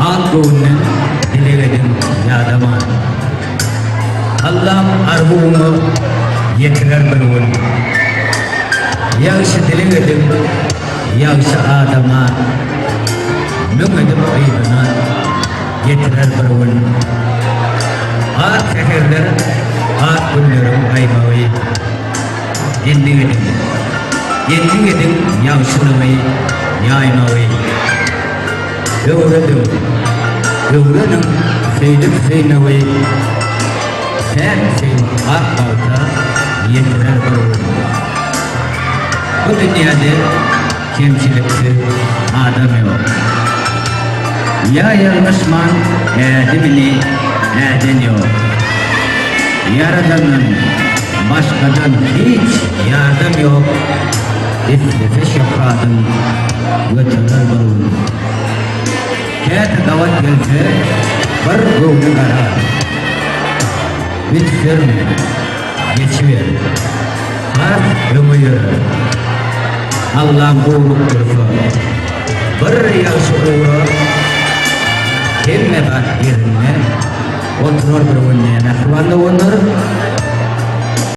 Ağzının dileğedim yadaman. Allah'ım arbuğumu yetirer bir ol. Yağışı dileğedim, yağışı adama. Mümedim aydına yetirer bir ol. Ağır seherler, ağır günlerim aymavi. Yendiğedim yağışınamayı, yaymavi. Gövredim seydim seynavi. Sen akbalta yetirer bir ol. Bu dünyada kimçiliksiz adam yok. Ya yarmışman edimini eden yok. Yaradanın başkadan hiç yardım yok. İstese şefkatın götürür bir ol. Kât davat gelse bir ruhunu karar. Bitir geçiver. Harf ömür. Allah'ın buyruk dursa. Bir yaşı uğra. Kemme bak yerine. Oturur bir önüne. Nakvanlı onur.